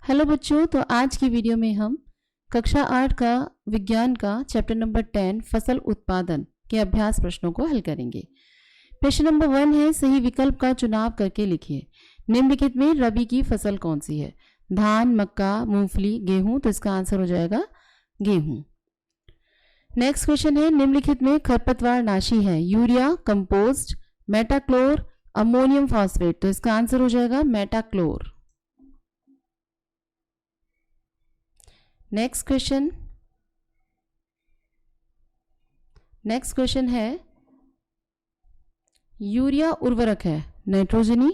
Hello बच्चों, तो आज की वीडियो में हम कक्षा 8 का विज्ञान का चैप्टर नंबर 10 फसल उत्पादन के अभ्यास प्रश्नों को हल करेंगे। प्रश्न नंबर 1 है, सही विकल्प का चुनाव करके लिखिए। निम्नलिखित में रबी की फसल कौन सी है? धान, मक्का, मूंगफली, गेहूं। तो इसका आंसर हो जाएगा गेहूं। नेक्स्ट क्वेश्चन है, निम्नलिखित में खरपतवार नाशी है? Urea, compost, metolachlor, ammonium phosphate. तो इसका आंसर हो जाएगा मेटाक्लोर। नेक्स्ट क्वेश्चन है, यूरिया उर्वरक है नाइट्रोजनी,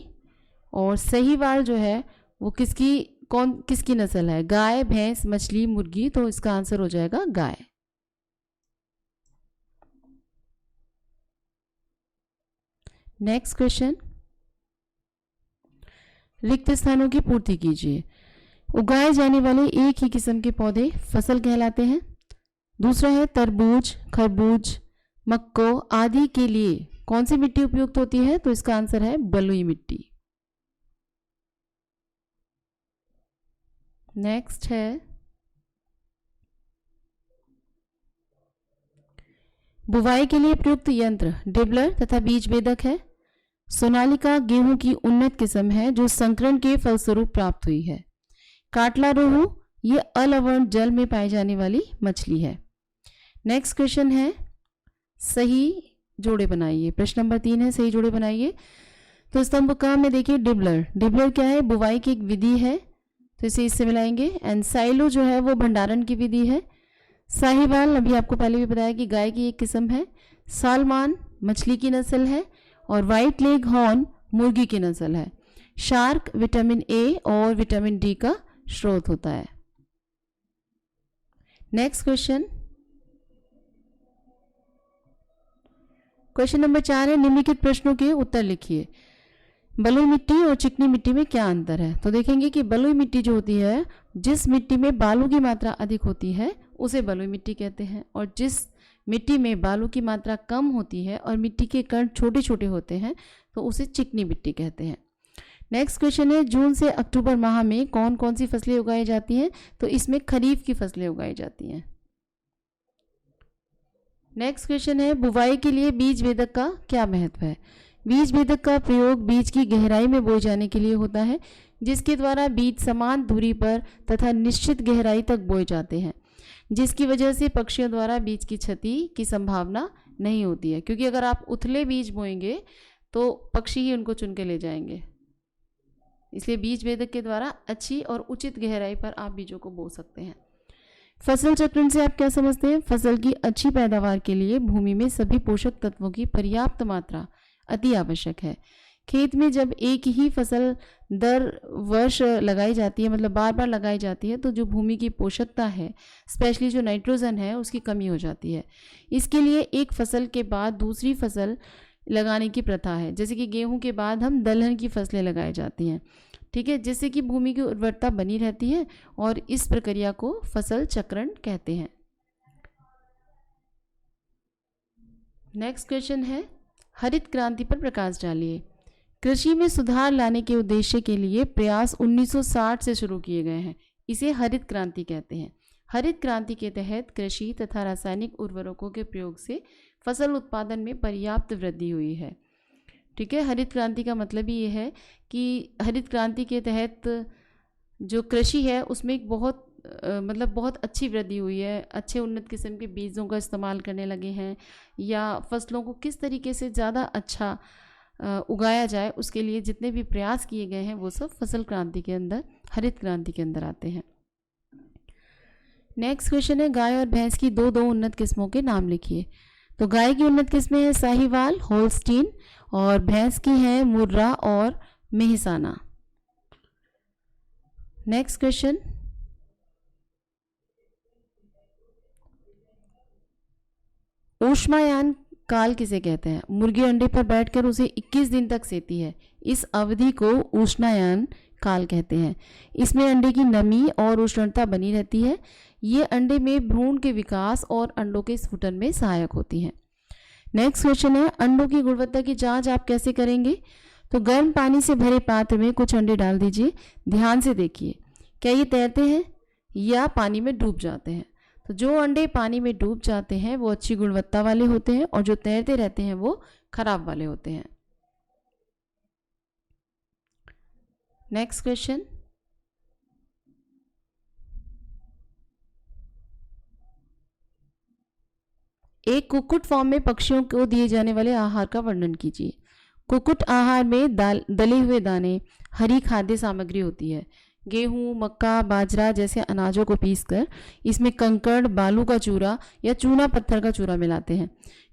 और साहीवाल जो है वो किसकी नस्ल है? गाय, भैंस, मछली, मुर्गी। तो इसका आंसर हो जाएगा गाय। नेक्स्ट क्वेश्चन, रिक्त स्थानों की पूर्ति कीजिए। उगाए जाने वाले एक ही किस्म के पौधे फसल कहलाते हैं। दूसरा है, तरबूज, खरबूज, मक्को आदि के लिए कौन सी मिट्टी उपयुक्त होती है? तो इसका आंसर है बलुई मिट्टी। नेक्स्ट है, बुवाई के लिए प्रयुक्त यंत्र डिबलर तथा बीज वेदक है। सोनालिका गेहूं की उन्नत किस्म है जो संकरण के फलस्वरूप प्राप्त हुई है। काटला रोहू ये अलवर्ण जल में पाई जाने वाली मछली है। नेक्स्ट क्वेश्चन है, सही जोड़े बनाइए। प्रश्न नंबर 3 है, सही जोड़े बनाइए। तो स्तंभ क में देखिए डिबलर क्या है? बुवाई की एक विधि है, तो इसे इससे मिलाएंगे। एंड साइलो जो है वो भंडारण की विधि है। साहीवाल अभी आपको पहले भी बताया कि गाय की एक किस्म है। सालमान मछली की नस्ल है, और व्हाइट लेग हॉर्न मुर्गी की नस्ल है। शार्क विटामिन ए और विटामिन डी का स्रोत होता है। नेक्स्ट क्वेश्चन नंबर 4 है, निम्नलिखित प्रश्नों के उत्तर लिखिए। बलुई मिट्टी और चिकनी मिट्टी में क्या अंतर है? तो देखेंगे कि बलुई मिट्टी जो होती है, जिस मिट्टी में बालू की मात्रा अधिक होती है उसे बलुई मिट्टी कहते हैं, और जिस मिट्टी में बालू की मात्रा कम होती है और मिट्टी के कण छोटे छोटे होते हैं तो उसे चिकनी मिट्टी कहते हैं। नेक्स्ट क्वेश्चन है, जून से अक्टूबर माह में कौन कौन सी फसलें उगाई जाती हैं? तो इसमें खरीफ की फसलें उगाई जाती हैं। नेक्स्ट क्वेश्चन है, बुवाई के लिए बीज वेदक का क्या महत्व है? बीज वेदक का प्रयोग बीज की गहराई में बोए जाने के लिए होता है, जिसके द्वारा बीज समान दूरी पर तथा निश्चित गहराई तक बोए जाते हैं, जिसकी वजह से पक्षियों द्वारा बीज की क्षति की संभावना नहीं होती है। क्योंकि अगर आप उथले बीज बोएंगे तो पक्षी ही उनको चुन के ले जाएंगे, इसलिए बीज वेदक के द्वारा अच्छी और उचित गहराई पर आप बीजों को बो सकते हैं। फसल चक्रण से आप क्या समझते हैं? फसल की अच्छी पैदावार के लिए भूमि में सभी पोषक तत्वों की पर्याप्त मात्रा अति आवश्यक है। खेत में जब एक ही फसल दर वर्ष लगाई जाती है, मतलब बार बार लगाई जाती है, तो जो भूमि की पोषकता है, स्पेशली जो नाइट्रोजन है, उसकी कमी हो जाती है। इसके लिए एक फसल के बाद दूसरी फसल लगाने की प्रथा है। जैसे कि गेहूं के बाद हम दलहन की फसलें लगाई जाती हैं, ठीक है, जिससे कि भूमि की उर्वरता बनी रहती है, और इस प्रक्रिया को फसल चक्रण कहते हैं। नेक्स्ट क्वेश्चन है, हरित क्रांति पर प्रकाश डालिए। कृषि में सुधार लाने के उद्देश्य के लिए प्रयास 1960 से शुरू किए गए हैं, इसे हरित क्रांति कहते हैं। हरित क्रांति के तहत कृषि तथा रासायनिक उर्वरकों के प्रयोग से फसल उत्पादन में पर्याप्त वृद्धि हुई है। ठीक है, हरित क्रांति का मतलब ही ये है कि हरित क्रांति के तहत जो कृषि है उसमें एक बहुत अच्छी वृद्धि हुई है। अच्छे उन्नत किस्म के बीजों का इस्तेमाल करने लगे हैं, या फसलों को किस तरीके से ज़्यादा अच्छा उगाया जाए उसके लिए जितने भी प्रयास किए गए हैं वो सब फसल क्रांति के अंदर, हरित क्रांति के अंदर आते हैं। नेक्स्ट क्वेश्चन है, गाय और भैंस की दो उन्नत किस्मों के नाम लिखिए। तो गाय की उन्नत किस्में हैं साहीवाल, होल्स्टीन, और भैंस की हैं मुर्रा और मेहसाना। नेक्स्ट क्वेश्चन, ऊष्मायान काल किसे कहते हैं? मुर्गी अंडे पर बैठकर उसे 21 दिन तक सेती है, इस अवधि को ऊष्मायान काल कहते हैं। इसमें अंडे की नमी और उष्णता बनी रहती है। ये अंडे में भ्रूण के विकास और अंडों के स्फुटन में सहायक होती हैं। नेक्स्ट क्वेश्चन है, अंडों की गुणवत्ता की जांच आप कैसे करेंगे? तो गर्म पानी से भरे पात्र में कुछ अंडे डाल दीजिए। ध्यान से देखिए क्या ये तैरते हैं या पानी में डूब जाते हैं? तो जो अंडे पानी में डूब जाते हैं वो अच्छी गुणवत्ता वाले होते हैं और जो तैरते रहते हैं वो खराब वाले होते हैं। नेक्स्ट क्वेश्चन, एक कुक्कुट फार्म में पक्षियों को दिए जाने वाले आहार का वर्णन कीजिए। कुक्कुट आहार में दले हुए दाने, हरी खाद्य सामग्री होती है। गेहूं, मक्का, बाजरा जैसे अनाजों को पीसकर इसमें कंकड़, बालू का चूरा या चूना पत्थर का चूरा मिलाते हैं।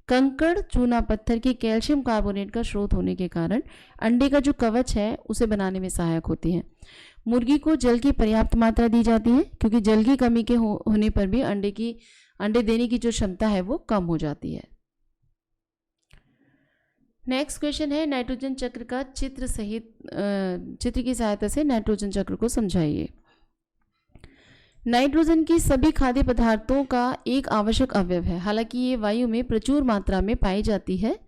कंकड़, चूना पत्थर के कैल्शियम कार्बोनेट का स्रोत होने के कारण अंडे का जो कवच है उसे बनाने में सहायक होती हैं। मुर्गी को जल की पर्याप्त मात्रा दी जाती है क्योंकि जल की कमी के होने पर भी अंडे देने की जो क्षमता है वो कम हो जाती है। नेक्स्ट क्वेश्चन है, नाइट्रोजन चक्र का चित्र की सहायता से नाइट्रोजन चक्र को समझाइए। नाइट्रोजन की सभी खाद्य पदार्थों का एक आवश्यक अवयव है। हालांकि ये वायु में प्रचुर मात्रा में पाई जाती है,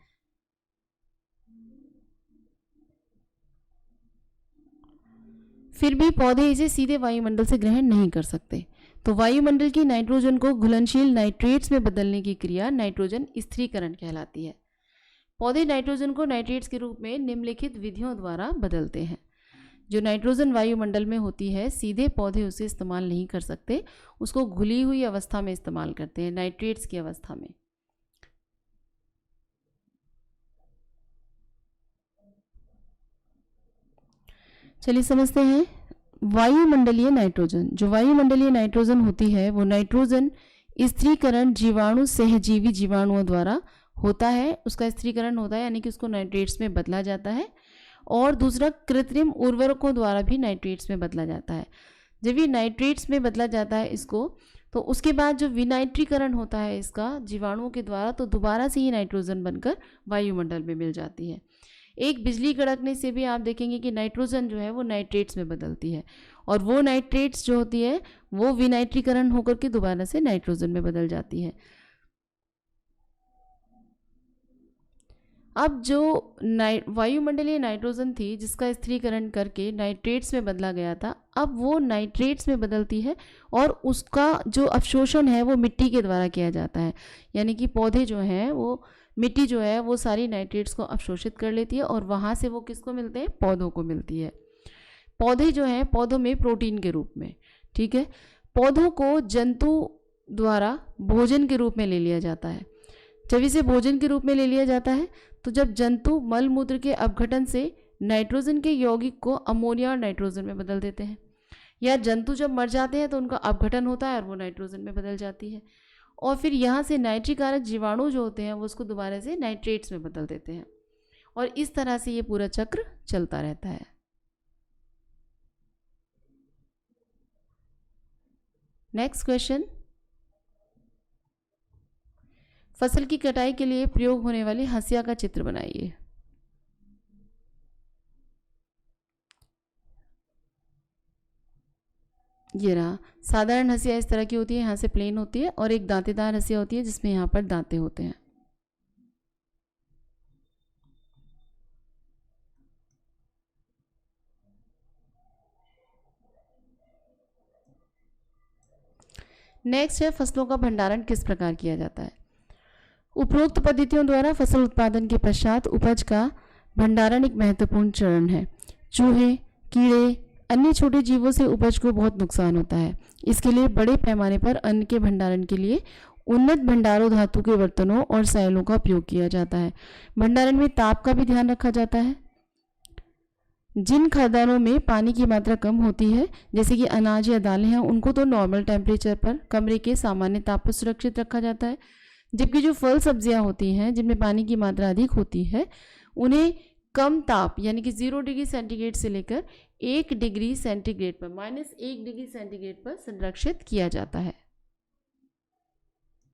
फिर भी पौधे इसे सीधे वायुमंडल से ग्रहण नहीं कर सकते। तो वायुमंडल की नाइट्रोजन को घुलनशील नाइट्रेट्स में बदलने की क्रिया नाइट्रोजन स्थिरीकरण कहलाती है। पौधे नाइट्रोजन को नाइट्रेट्स के रूप में निम्नलिखित विधियों द्वारा बदलते हैं। जो नाइट्रोजन वायुमंडल में होती है सीधे पौधे उसे इस्तेमाल नहीं कर सकते, उसको घुली हुई अवस्था में इस्तेमाल करते हैं, नाइट्रेट्स की अवस्था में। चलिए समझते हैं वायुमंडलीय नाइट्रोजन। जो वायुमंडलीय नाइट्रोजन होती है वो नाइट्रोजन स्थिरीकरण जीवाणु सहजीवी जीवाणुओं द्वारा होता है, उसका स्थिरीकरण होता है यानी कि उसको नाइट्रेट्स में बदला जाता है। और दूसरा, कृत्रिम उर्वरकों द्वारा भी नाइट्रेट्स में बदला जाता है। जब ये नाइट्रेट्स में बदला जाता है इसको, तो उसके बाद जो विनाइट्रीकरण होता है इसका जीवाणुओं के द्वारा, तो दोबारा से ही नाइट्रोजन बनकर वायुमंडल में मिल जाती है। एक बिजली कड़कने से भी आप देखेंगे कि नाइट्रोजन जो है वो नाइट्रेट्स में बदलती है और वो नाइट्रेट्स जो होती है वो विनाइट्रीकरण होकर के दोबारा से नाइट्रोजन में बदल जाती है। अब जो वायुमंडलीय नाइट्रोजन थी जिसका स्थिरीकरण करके नाइट्रेट्स में बदला गया था, अब वो नाइट्रेट्स में बदलती है और उसका जो अवशोषण है वो मिट्टी के द्वारा किया जाता है। यानी कि पौधे जो हैं वो मिट्टी जो है वो सारी नाइट्रेट्स को अवशोषित कर लेती है और वहाँ से वो किसको मिलते हैं? पौधों को मिलती है। पौधे जो हैं पौधों में प्रोटीन के रूप में, ठीक है, पौधों को जंतु द्वारा भोजन के रूप में ले लिया जाता है। जब इसे भोजन के रूप में ले लिया जाता है तो जब जंतु मल मूत्र के अपघटन से नाइट्रोजन के यौगिक को अमोनिया और नाइट्रोजन में बदल देते हैं, या जंतु जब मर जाते हैं तो उनका अपघटन होता है और वो नाइट्रोजन में बदल जाती है, और फिर यहाँ से नाइट्रिकारक जीवाणु जो होते हैं वो उसको दोबारा से नाइट्रेट्स में बदल देते हैं और इस तरह से ये पूरा चक्र चलता रहता है। नेक्स्ट क्वेश्चन, फसल की कटाई के लिए प्रयोग होने वाली हंसिया का चित्र बनाइए। ये रहा। साधारण हंसिया इस तरह की होती है, यहाँ से प्लेन होती है, और एक दांतेदार हंसिया होती है जिसमें यहाँ पर दांते होते हैं। नेक्स्ट है, फसलों का भंडारण किस प्रकार किया जाता है। उपरोक्त पद्धतियों द्वारा फसल उत्पादन के पश्चात उपज का भंडारण एक महत्वपूर्ण चरण है। चूहे, कीड़े, अन्य छोटे जीवों से उपज को बहुत नुकसान होता है। इसके लिए बड़े पैमाने पर अन्न के भंडारण के लिए उन्नत भंडारों धातु के बर्तनों और सैलों का उपयोग किया जाता है। भंडारण में ताप का भी ध्यान रखा जाता है। जिन खाद्यान्नों में पानी की मात्रा कम होती है, जैसे कि अनाज या दालें हैं, उनको तो नॉर्मल टेम्परेचर पर कमरे के सामान्य ताप पर सुरक्षित रखा जाता है, जबकि जो फल सब्जियां होती हैं जिनमें पानी की मात्रा अधिक होती है उन्हें कम ताप यानी कि 0 डिग्री सेंटीग्रेड से लेकर 1 डिग्री सेंटीग्रेड पर -1 डिग्री सेंटीग्रेड पर संरक्षित किया जाता है।